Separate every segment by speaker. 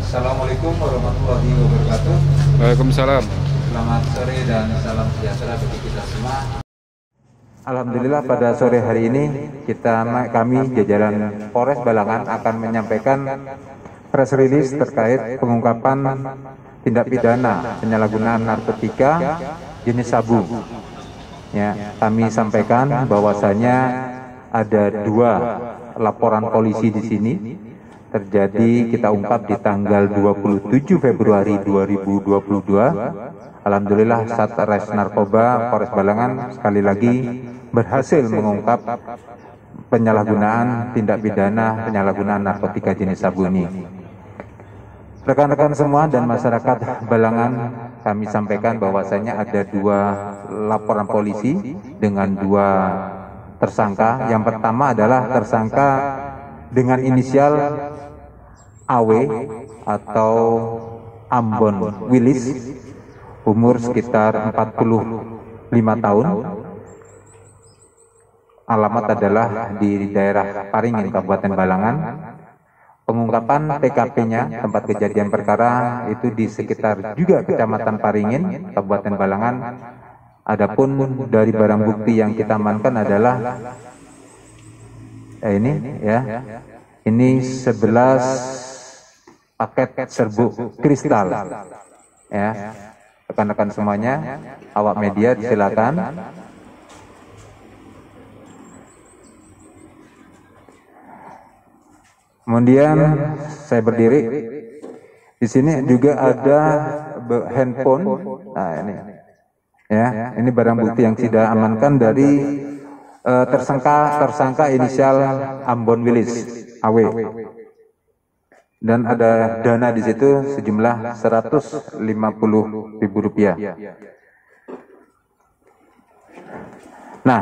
Speaker 1: Assalamualaikum warahmatullahi wabarakatuh.
Speaker 2: Waalaikumsalam.
Speaker 1: Selamat sore dan salam sejahtera bagi kita semua.
Speaker 3: Alhamdulillah pada sore hari ini kami jajaran Polres Balangan akan menyampaikan press release terkait pengungkapan tindak pidana penyalahgunaan narkotika jenis sabu. Ya, kami sampaikan bahwasanya ada 2 laporan polisi di sini terjadi, kita ungkap di tanggal 27 Februari 2022. Alhamdulillah Satres Narkoba Polres Balangan sekali lagi berhasil mengungkap penyalahgunaan tindak pidana penyalahgunaan narkotika jenis sabu ini. Rekan-rekan semua dan masyarakat Balangan, kami sampaikan bahwasanya ada 2 laporan polisi dengan 2 tersangka. Yang pertama adalah tersangka dengan inisial AW atau Ambon Willis, umur sekitar 45 tahun. Alamat adalah di daerah Paringin, Kabupaten Balangan. Pengungkapan TKP-nya, tempat kejadian perkara, itu di sekitar juga Kecamatan Paringin, Kabupaten Balangan. Adapun dari barang bukti yang kita amankan adalah ini 11 paket serbuk kristal. Ya, rekan-rekan semuanya, awak media silakan. Kemudian saya berdiri. Di sini juga ada handphone. Nah, ini. Ya, ini barang bukti yang sudah amankan dari tersangka inisial Ambon Willis AW. Dan ada dana di situ sejumlah Rp150.000. Nah,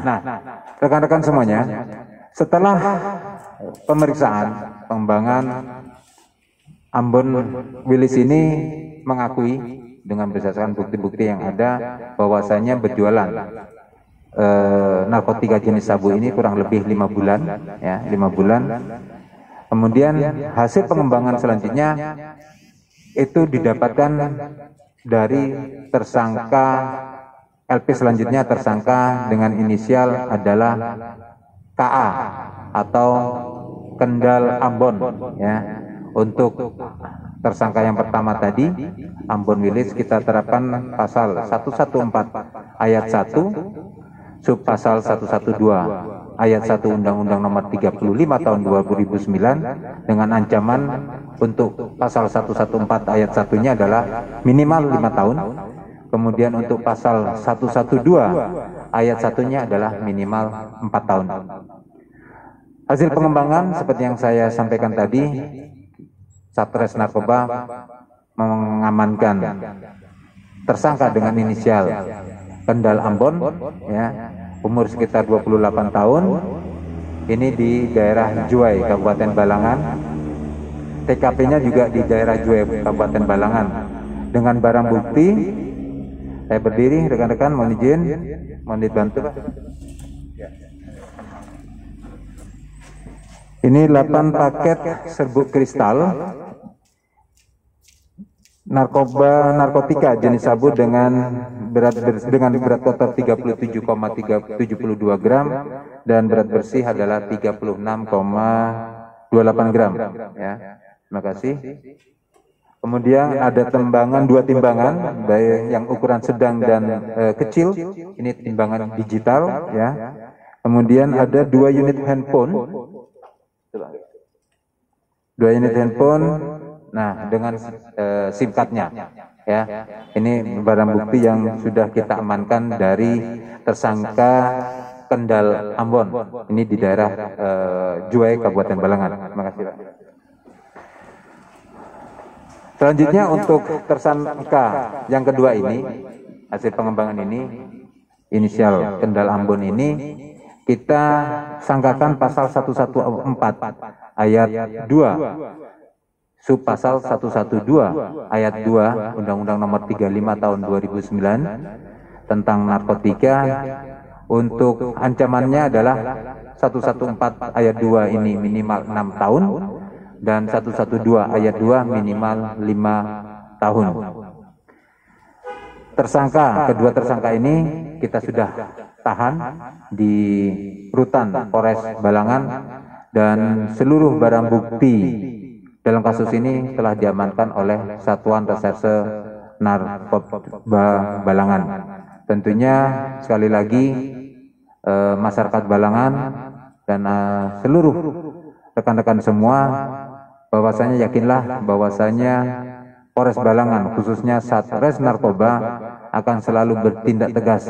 Speaker 3: rekan-rekan semuanya, setelah pemeriksaan pengembangan, Ambon Willis ini mengakui dengan berdasarkan bukti-bukti yang ada bahwasanya berjualan narkotika jenis sabu ini kurang lebih 5 bulan, ya, 5 bulan. Kemudian hasil pengembangan selanjutnya itu didapatkan dari tersangka LP, selanjutnya tersangka dengan inisial adalah KA atau Kendal Ambon, ya. Untuk tersangka yang pertama tadi, Ambon Willis, kita terapkan pasal 114 ayat 1 sub pasal 112 ayat 1 Undang-Undang Nomor 35 Tahun 2009 dengan ancaman untuk pasal 114 ayat 1-nya adalah minimal 5 tahun. Kemudian untuk pasal 112 ayat 1-nya adalah minimal 4 tahun. Hasil pengembangan seperti yang saya sampaikan tadi, Satres Narkoba mengamankan tersangka dengan inisial Kendal Ambon, ya, umur sekitar 28 tahun. Ini di daerah Juwai, Kabupaten Balangan. TKP-nya juga di daerah Juwai, Kabupaten Balangan. Dengan barang bukti, saya berdiri, rekan-rekan mohon izin, mohon dibantu, Pak. Ini 8 paket serbuk kristal narkotika jenis sabu dengan berat kotor 37,72 gram dan berat bersih adalah 36,28 gram. Ya, terima kasih. Kemudian ada timbangan, 2 timbangan, baik yang ukuran sedang dan kecil. Ini timbangan digital, ya. Kemudian ada 2 unit handphone. 2 unit handphone, nah dengan SIM card-nya, ya. Ini barang bukti yang sudah kita amankan dari tersangka Kendal Ambon. Ini di daerah Juwai, Kabupaten Balangan. Terima kasih, Pak. Selanjutnya untuk tersangka yang kedua ini, hasil pengembangan ini, inisial Kendal Ambon ini, kita sangkakan pasal 114 ayat 2 sub pasal 112 ayat 2 Undang-Undang Nomor 35 Tahun 2009 tentang narkotika. Untuk ancamannya adalah 114 ayat 2 ini minimal 6 tahun. dan 112 ayat 2 minimal 5 tahun. Kedua tersangka ini kita sudah tahan di rutan Polres Balangan dan seluruh barang bukti dalam kasus ini telah diamankan oleh Satuan Reserse Narkoba Balangan. Tentunya sekali lagi masyarakat Balangan dan seluruh rekan-rekan semua bahwasanya yakinlah bahwasanya Polres Balangan khususnya Satres Narkoba akan selalu bertindak tegas.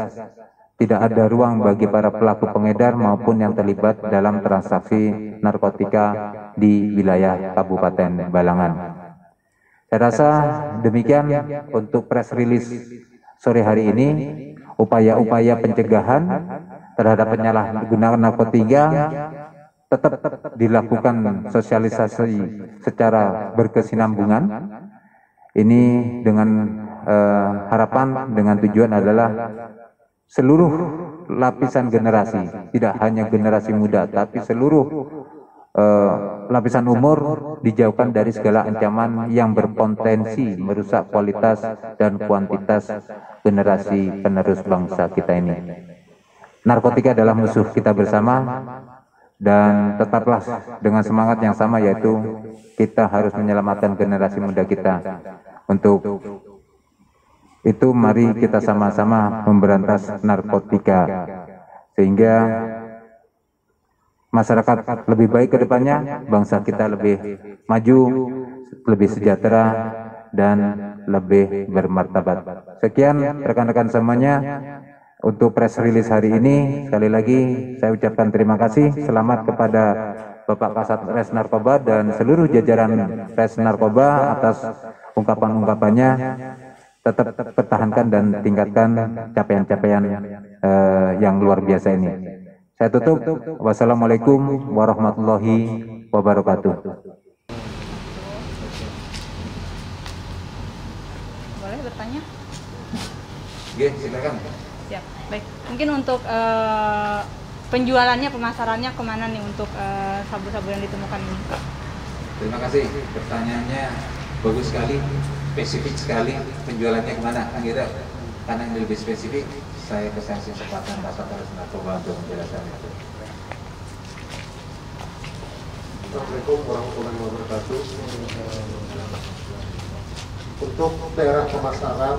Speaker 3: Tidak ada ruang bagi para pelaku pengedar maupun yang terlibat dalam transaksi narkotika di wilayah Kabupaten Balangan. Saya rasa demikian untuk press release sore hari ini. Upaya-upaya pencegahan terhadap penyalahgunaan narkotika tetap dilakukan sosialisasi secara berkesinambungan. Ini dengan harapan, dengan tujuan adalah seluruh lapisan generasi, tidak hanya generasi muda, tapi seluruh lapisan umur dijauhkan dari segala ancaman yang berpotensi merusak kualitas dan kuantitas generasi penerus bangsa kita ini. Narkotika adalah musuh kita bersama, dan tetaplah dengan semangat yang sama, yaitu kita harus menyelamatkan generasi muda kita. Untuk itu mari kita sama-sama memberantas narkotika sehingga masyarakat lebih baik ke depannya, bangsa kita lebih maju, lebih sejahtera dan lebih bermartabat. Sekian rekan-rekan semuanya untuk press release hari ini. Sekali lagi saya ucapkan terima kasih. Selamat kepada Bapak Kasat Res Narkoba dan seluruh jajaran Res Narkoba atas ungkapan-ungkapannya. Tetap pertahankan dan tingkatkan capaian-capaian yang luar biasa ini. Saya tutup. Wassalamualaikum warahmatullahi wabarakatuh.
Speaker 2: Boleh bertanya?
Speaker 1: Oke, silakan.
Speaker 2: Siap. Baik. Mungkin untuk penjualannya, pemasarannya kemana nih untuk sabu-sabu yang ditemukan ini?
Speaker 1: Terima kasih. Pertanyaannya bagus sekali, spesifik sekali. Penjualannya kemana? Kan gitu. Karena ini lebih spesifik, saya kasih kesempatan Pak Satres Narkoba untuk menjelaskan itu.
Speaker 4: Assalamualaikum warahmatullahi wabarakatuh. Untuk daerah pemasaran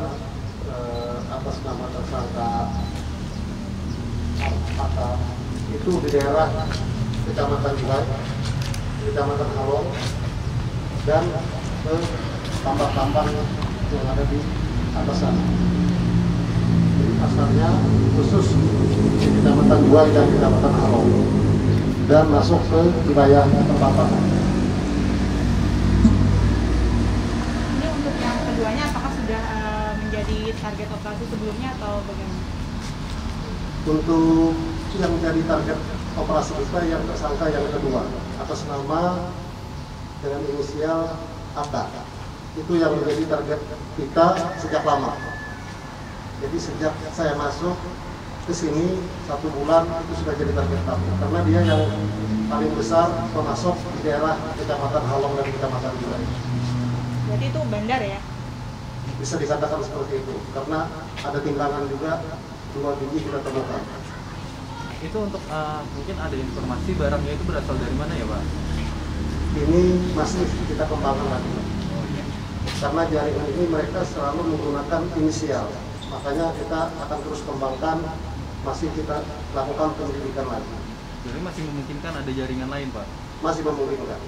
Speaker 4: atas nama tersangka Ata itu di daerah Kecamatan Julai, Kecamatan Halong, dan ke tambang-tambang yang ada di atas sana. Jadi pasarnya khusus di Kecamatan Julai dan Kecamatan Halong dan masuk ke wilayah pertambangan.
Speaker 2: Ini untuk yang keduanya apakah sudah menjadi target operasi sebelumnya atau bagaimana?
Speaker 4: Untuk yang menjadi target operasi kita yang tersangka yang kedua atas nama dengan inisial Ata, itu yang menjadi target kita sejak lama. Jadi sejak saya masuk ke sini 1 bulan itu sudah jadi target kami, karena dia yang paling besar pemasok di daerah Kecamatan Halong dan Kecamatan Julai.
Speaker 2: Berarti itu bandar ya?
Speaker 4: Bisa dikatakan seperti itu, karena ada timbangan juga 2 biji kita temukan.
Speaker 5: Itu untuk mungkin ada informasi barangnya itu berasal dari mana ya Pak?
Speaker 4: Ini masih kita kembangkan lagi, karena jaringan ini mereka selalu menggunakan inisial, makanya kita akan terus kembangkan, masih kita lakukan penyelidikan lagi.
Speaker 5: Jadi masih memungkinkan ada jaringan lain Pak?
Speaker 4: Masih memungkinkan.